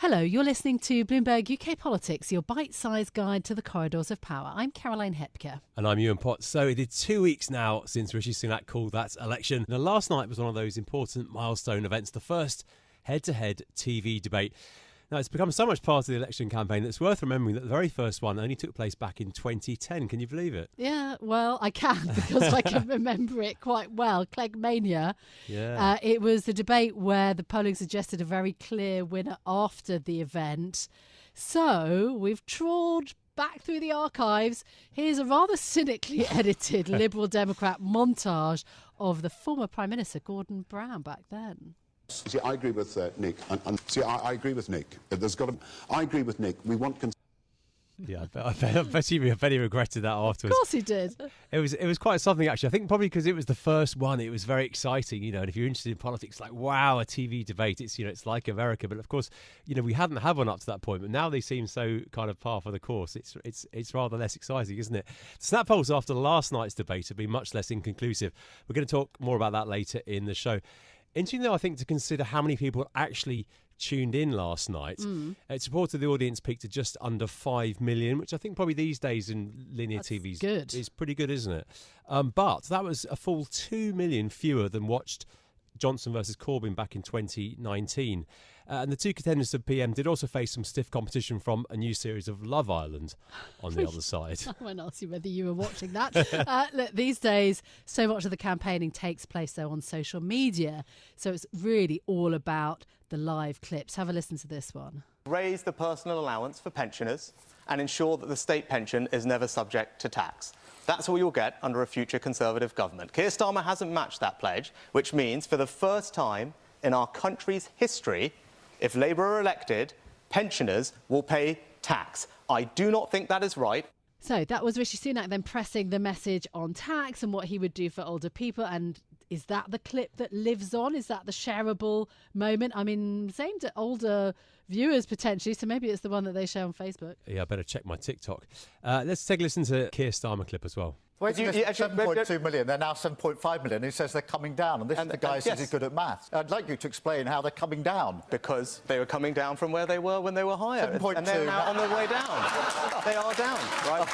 Hello, you're listening to Bloomberg UK Politics, your bite-sized guide to the corridors of power. I'm Caroline Hepker. And I'm Yuan. So it is 2 weeks now since Rishi Sunak called that election. Now, last night was one of those important milestone events, the first head-to-head TV debate. Now, it's become so much part of the election campaign that it's worth remembering that the very first one only took place back in 2010. Can you believe it? Yeah, well, I can because I can remember it quite well. Cleggmania. Yeah. It was the debate where the polling suggested a very clear winner after the event. So we've trawled back through the archives. Here's a rather cynically edited Liberal Democrat montage of the former Prime Minister Gordon Brown back then. See, I agree with Nick. I agree with Nick. I agree with Nick. We want. Yeah, I bet he regretted that afterwards. Of course he did. It was quite something, actually. I think probably because it was the first one, it was very exciting, and if you're interested in politics, like, wow, a TV debate, it's, it's like America. But of course, we hadn't had one up to that point, but now they seem so kind of par for the course. It's rather less exciting, isn't it? The snap polls after last night's debate have been much less inconclusive. We're going to talk more about that later in the show. Interesting, though, I think, to consider how many people actually tuned in last night. Its support of the audience peaked at just under 5 million, which I think probably these days in linear TV is pretty good, isn't it? But that was a full 2 million fewer than watched Johnson versus Corbyn back in 2019. And the two contenders of PM did also face some stiff competition from a new series of Love Island on the other side. I won't ask you whether you were watching that. Look, these days, so much of the campaigning takes place, though, on social media. So it's really all about the live clips. Have a listen to this one. Raise the personal allowance for pensioners and ensure that the state pension is never subject to tax. That's all you'll get under a future Conservative government. Keir Starmer hasn't matched that pledge, which means for the first time in our country's history, if Labour are elected, pensioners will pay tax. I do not think that is right. So that was Rishi Sunak then pressing the message on tax and what he would do for older people. And is that the clip that lives on? Is that the shareable moment? I mean, same to older viewers potentially, so maybe it's the one that they share on Facebook. Yeah, I better check my TikTok. Let's take a listen to Keir Starmer clip as well. Well, 7.2 million, they're now 7.5 million. He says they're coming down, and this is the guy who says he's good at maths. I'd like you to explain how they're coming down. Because they were coming down from where they were when they were higher. 7.2. And they're now on their way down. They are down, right?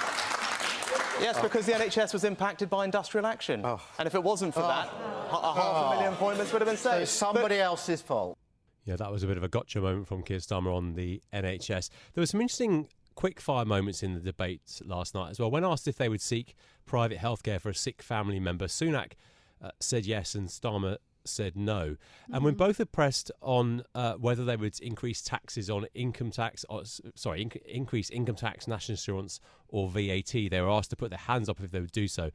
Yes, because the NHS was impacted by industrial action. And if it wasn't for that, 500,000 appointments would have been saved. So it's somebody else's fault. Yeah, that was a bit of a gotcha moment from Keir Starmer on the NHS. There were some interesting quick-fire moments in the debate last night as well. When asked if they would seek private healthcare for a sick family member, Sunak said yes and Starmer said no. And when both are pressed on whether they would increase taxes on income tax, increase income tax, national insurance or VAT, they were asked to put their hands up if they would do so.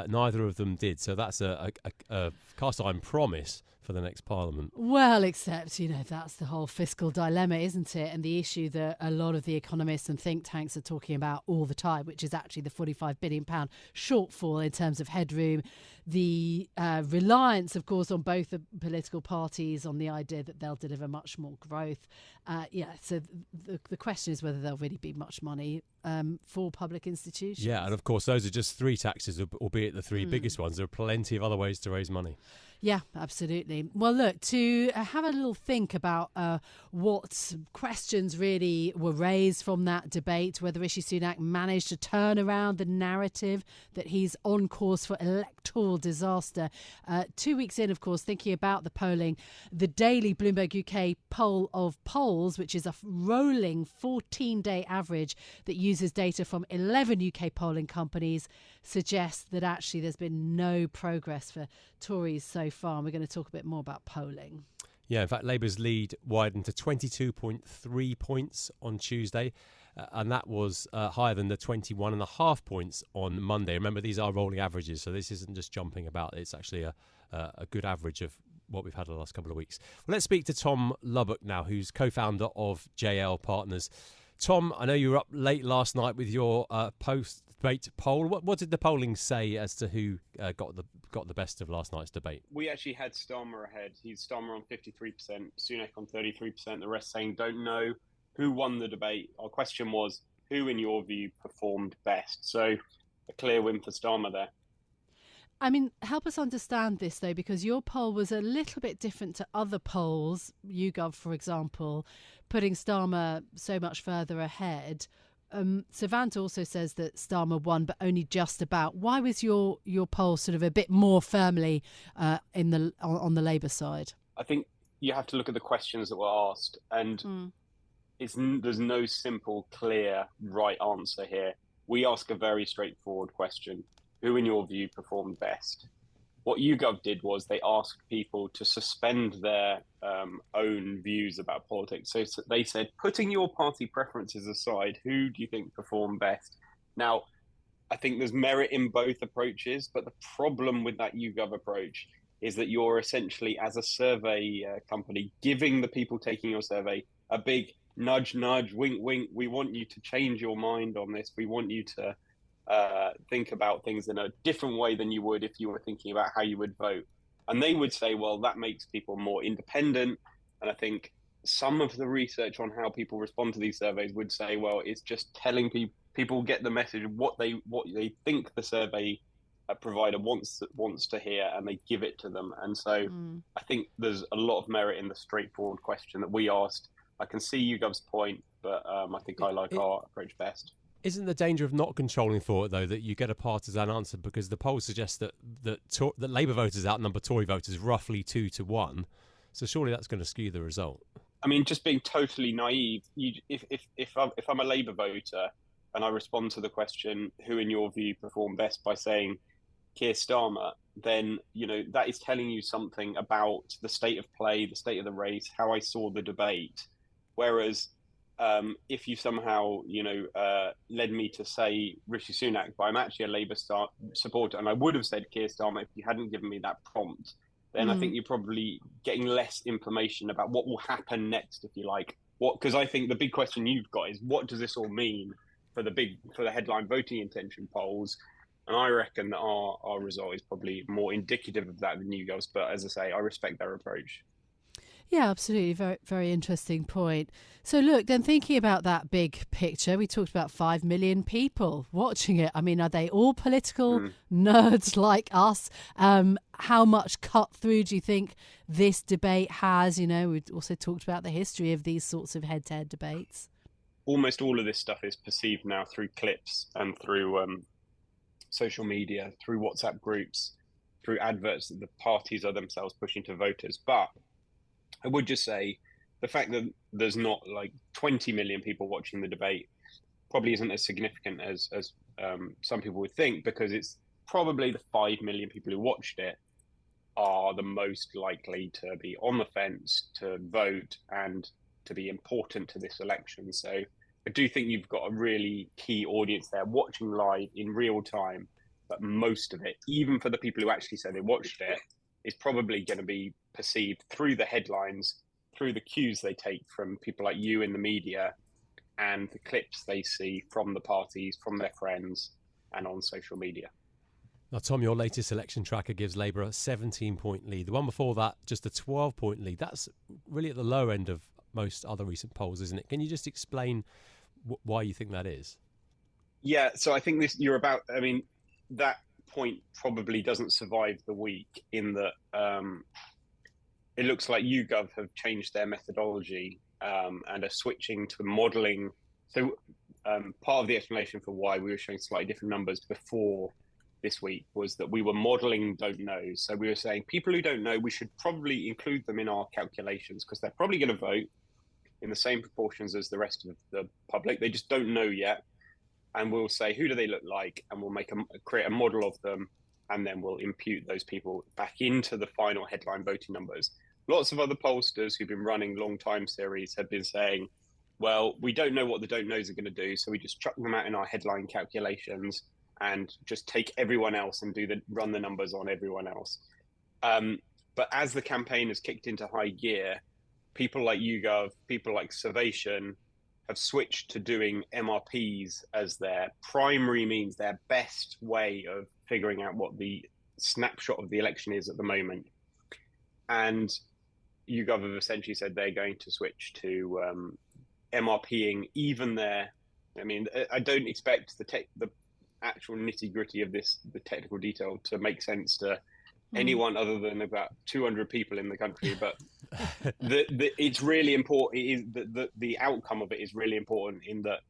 Neither of them did. So that's a cast-iron promise for the next Parliament. Well, except, that's the whole fiscal dilemma, isn't it? And the issue that a lot of the economists and think tanks are talking about all the time, which is actually the £45 billion shortfall in terms of headroom. The reliance, of course, on both the political parties on the idea that they'll deliver much more growth. So the question is whether there'll really be much money for public institutions. Yeah, and of course, those are just three taxes, albeit the three biggest ones. There are plenty of other ways to raise money. Yeah, absolutely. Well, look, to have a little think about what questions really were raised from that debate, whether Rishi Sunak managed to turn around the narrative that he's on course for electoral disaster. 2 weeks in, of course, thinking about the polling, the daily Bloomberg UK poll of polls, which is a rolling 14-day average that uses data from 11 UK polling companies, suggests that actually there's been no progress for Tories so far. And we're going to talk a bit more about polling. Yeah, in fact, Labour's lead widened to 22.3 points on Tuesday, and that was higher than the 21.5 points on Monday. Remember, these are rolling averages, so this isn't just jumping about. It's actually a good average of what we've had the last couple of weeks. Well, let's speak to Tom Lubbock now, who's co-founder of JL Partners. Tom, I know you were up late last night with your post-debate poll. What did the polling say as to who got the best of last night's debate? We actually had Starmer ahead. He's Starmer on 53%, Sunak on 33%, the rest saying don't know who won the debate. Our question was, who in your view performed best? So a clear win for Starmer there. I mean, help us understand this, though, because your poll was a little bit different to other polls, YouGov, for example, putting Starmer so much further ahead. Savant also says that Starmer won, but only just about. Why was your poll sort of a bit more firmly on the Labour side? I think you have to look at the questions that were asked, and there's no simple, clear, right answer here. We ask a very straightforward question. Who, in your view, performed best? What YouGov did was they asked people to suspend their own views about politics. So they said, putting your party preferences aside, who do you think performed best? Now, I think there's merit in both approaches, but the problem with that YouGov approach is that you're essentially, as a survey company, giving the people taking your survey a big nudge, nudge, wink, wink. We want you to change your mind on this. We want you to think about things in a different way than you would if you were thinking about how you would vote. And they would say, well, that makes people more independent. And I think some of the research on how people respond to these surveys would say, well, it's just telling people get the message of what they think the survey provider wants to hear, and they give it to them. And so I think there's a lot of merit in the straightforward question that we asked. I can see YouGov's point, but I think I like our approach best. Isn't the danger of not controlling for it, though, that you get a partisan answer? Because the polls suggest that Labour voters outnumber Tory voters roughly 2-1. So surely that's going to skew the result. I mean, just being totally naive, if I'm a Labour voter and I respond to the question, who in your view performed best, by saying Keir Starmer, then, that is telling you something about the state of play, the state of the race, how I saw the debate. Whereas if you somehow, led me to say Rishi Sunak, but I'm actually a Labour supporter, and I would have said Keir Starmer if you hadn't given me that prompt, then I think you're probably getting less information about what will happen next, if you like. Because I think the big question you've got is, what does this all mean for the headline voting intention polls? And I reckon that our result is probably more indicative of that than YouGov's. But as I say, I respect their approach. Yeah, absolutely. Very, very interesting point. So look, then thinking about that big picture, we talked about 5 million people watching it. I mean, are they all political nerds like us? How much cut through do you think this debate has? We've also talked about the history of these sorts of head-to-head debates. Almost all of this stuff is perceived now through clips and through social media, through WhatsApp groups, through adverts that the parties are themselves pushing to voters. But I would just say the fact that there's not like 20 million people watching the debate probably isn't as significant as some people would think, because it's probably the 5 million people who watched it are the most likely to be on the fence, to vote, and to be important to this election. So I do think you've got a really key audience there watching live in real time, but most of it, even for the people who actually say they watched it, is probably going to be perceived through the headlines, through the cues they take from people like you in the media, and the clips they see from the parties, from their friends, and on social media. Now, Tom, your latest election tracker gives Labour a 17-point lead. The one before that, just a 12-point lead. That's really at the low end of most other recent polls, isn't it? Can you just explain why you think that is? Yeah, so I think that point probably doesn't survive the week, in that it looks like YouGov have changed their methodology and are switching to modelling. So part of the explanation for why we were showing slightly different numbers before this week was that we were modelling don't know. So we were saying people who don't know, we should probably include them in our calculations, because they're probably going to vote in the same proportions as the rest of the public. They just don't know yet. And we'll say, who do they look like? And we'll create a model of them, and then we'll impute those people back into the final headline voting numbers. Lots of other pollsters who've been running long time series have been saying, well, we don't know what the don't knows are going to do, so we just chuck them out in our headline calculations and just take everyone else and run the numbers on everyone else. But as the campaign has kicked into high gear, people like YouGov, people like Survation, have switched to doing MRPs as their primary means, their best way of figuring out what the snapshot of the election is at the moment. And YouGov have essentially said they're going to switch to MRPing even their. I mean, I don't expect the actual nitty-gritty of this, the technical detail, to make sense to anyone other than about 200 people in the country. But it's really important. It is the outcome of it is really important in that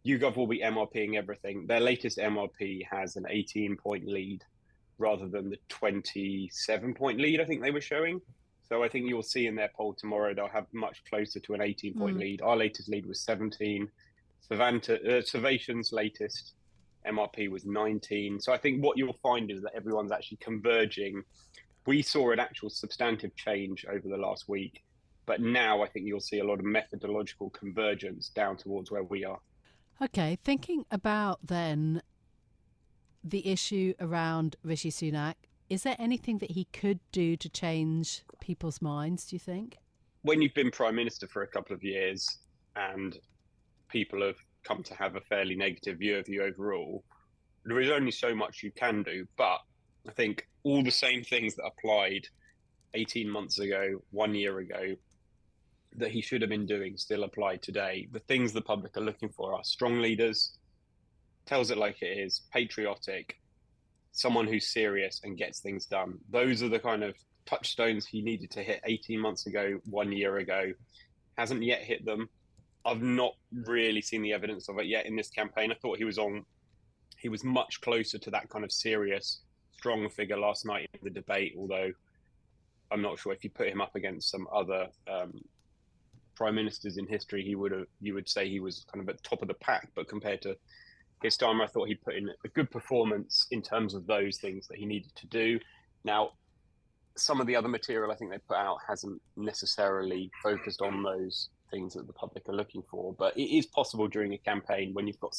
YouGov will be MRPing everything. Their latest MRP has an 18-point lead rather than the 27-point lead I think they were showing. So I think you'll see in their poll tomorrow they'll have much closer to an 18-point lead. Our latest lead was 17. Survation's latest MRP was 19. So I think what you'll find is that everyone's actually converging. We saw an actual substantive change over the last week, but now I think you'll see a lot of methodological convergence down towards where we are. Okay, thinking about then the issue around Rishi Sunak, is there anything that he could do to change people's minds, do you think? When you've been Prime Minister for a couple of years and people have come to have a fairly negative view of you overall, there is only so much you can do. But I think all the same things that applied 18 months ago, 1 year ago, that he should have been doing still apply today. The things the public are looking for are strong leaders, tells it like it is, patriotic, someone who's serious and gets things done. Those are the kind of touchstones he needed to hit 18 months ago, 1 year ago. Hasn't yet hit them. I've not really seen the evidence of it yet in this campaign. I thought he was much closer to that kind of serious, strong figure last night in the debate, although I'm not sure if you put him up against some other prime ministers in history, you would say he was kind of at the top of the pack. But compared to Keir Starmer, I thought he put in a good performance in terms of those things that he needed to do. Now, some of the other material I think they put out hasn't necessarily focused on those things that the public are looking for, but it is possible during a campaign when you've got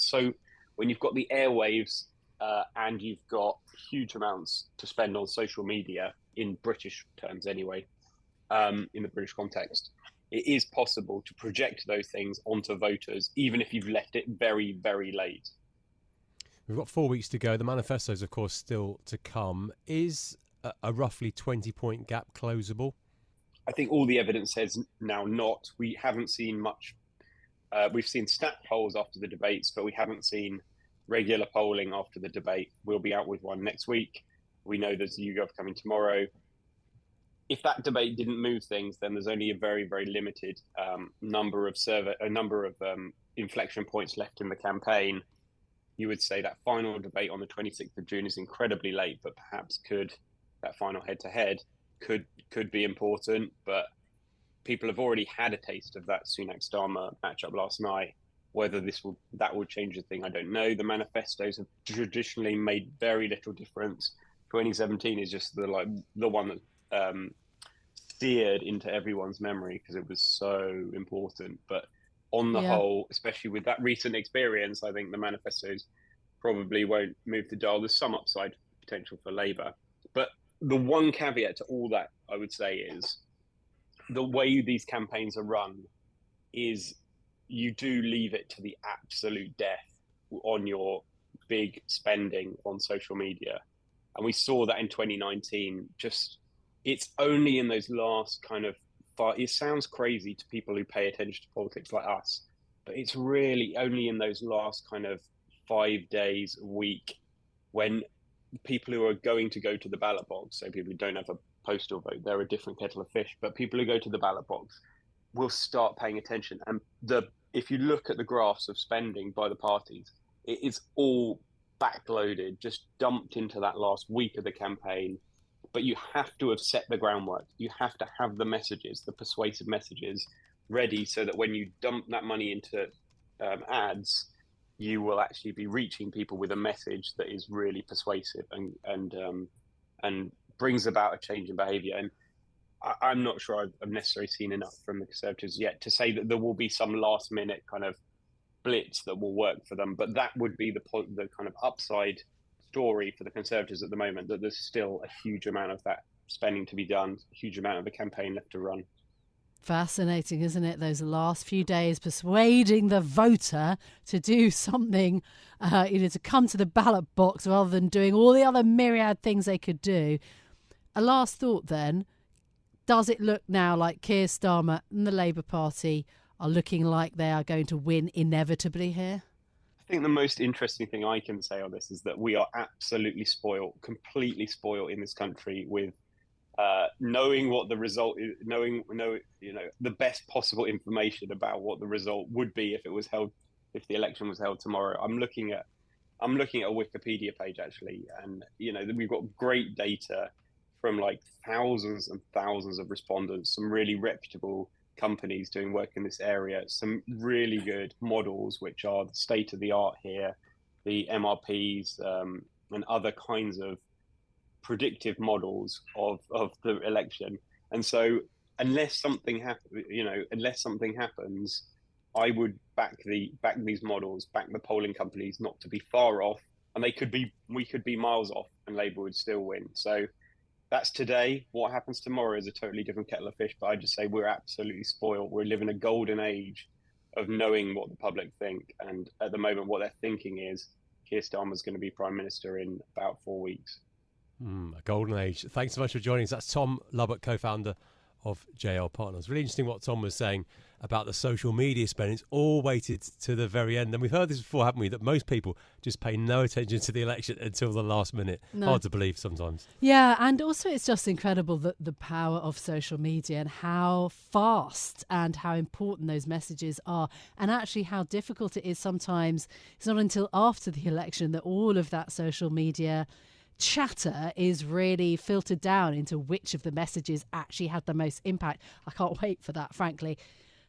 the airwaves and you've got huge amounts to spend on social media, in British terms anyway, in the British context, it is possible to project those things onto voters, even if you've left it very, very late. We've got 4 weeks to go. The manifesto's, of course, still to come. Is a roughly 20-point gap closable? I think all the evidence says now not. We haven't seen much. We've seen stat polls after the debates, but we haven't seen regular polling after the debate. We'll be out with one next week. We know there's YouGov coming tomorrow. If that debate didn't move things, then there's only a very, very limited number of inflection points left in the campaign. You would say that final debate on the 26th of June is incredibly late, but perhaps that final head-to-head could be important. But people have already had a taste of that Sunak-Starmer matchup last night. Whether that will change the thing, I don't know. The manifestos have traditionally made very little difference. 2017 is just the one that steered into everyone's memory because it was so important. But on the whole, especially with that recent experience, I think the manifestos probably won't move the dial. There's some upside potential for Labour. But the one caveat to all that, I would say, is the way these campaigns are run is you do leave it to the absolute death on your big spending on social media. And we saw that in 2019. It's only in those last kind of it sounds crazy to people who pay attention to politics like us, but it's really only in those last kind of 5 days, a week, when people who are going to go to the ballot box, so people who don't have a postal vote, they're a different kettle of fish, but people who go to the ballot box will start paying attention. And if you look at the graphs of spending by the parties, it is all backloaded, just dumped into that last week of the campaign. But you have to have set the groundwork. You have to have the messages, the persuasive messages ready so that when you dump that money into ads, you will actually be reaching people with a message that is really persuasive and brings about a change in behaviour. And I'm not sure I've necessarily seen enough from the Conservatives yet to say that there will be some last minute kind of blitz that will work for them. But that would be the kind of upside story for the Conservatives at the moment, that there's still a huge amount of that spending to be done, a huge amount of the campaign left to run. Fascinating, isn't it? Those last few days persuading the voter to do something, to come to the ballot box rather than doing all the other myriad things they could do. A last thought then, does it look now like Keir Starmer and the Labour Party are looking like they are going to win inevitably here? think the most interesting thing I can say on this is that we are absolutely spoiled, completely spoiled in this country with knowing what the result is, knowing the best possible information about what the result would be if the election was held tomorrow. I'm looking at a Wikipedia page actually, and we've got great data from like thousands and thousands of respondents, some really reputable companies doing work in this area, some really good models which are the state of the art here, the MRPs and other kinds of predictive models of the election. And so unless something happens, I would back these models, back the polling companies not to be far off, and we could be miles off and Labour would still win. So that's today. What happens tomorrow is a totally different kettle of fish, but I just say we're absolutely spoiled. We're living a golden age of knowing what the public think, and at the moment what they're thinking is Keir Starmer's going to be Prime Minister in about 4 weeks. A golden age. Thanks so much for joining us. That's Tom Lubbock, co-founder of JL Partners. Really interesting what Tom was saying about the social media spend. It's all waited to the very end. And we've heard this before, haven't we, that most people just pay no attention to the election until the last minute. No. Hard to believe sometimes. Yeah, and also it's just incredible that the power of social media and how fast and how important those messages are, and actually how difficult it is sometimes. It's not until after the election that all of that social media chatter is really filtered down into which of the messages actually had the most impact. I can't wait for that, frankly.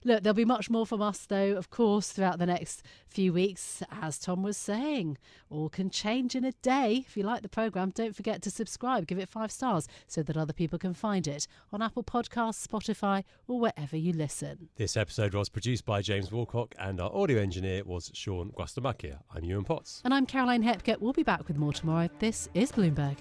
Look, there'll be much more from us, though, of course, throughout the next few weeks. As Tom was saying, all can change in a day. If you like the programme, don't forget to subscribe. Give it 5 stars so that other people can find it on Apple Podcasts, Spotify, or wherever you listen. This episode was produced by James Walcock and our audio engineer was Sean Guastamakia. I'm Yuan Potts. And I'm Caroline Hepker. We'll be back with more tomorrow. This is Bloomberg.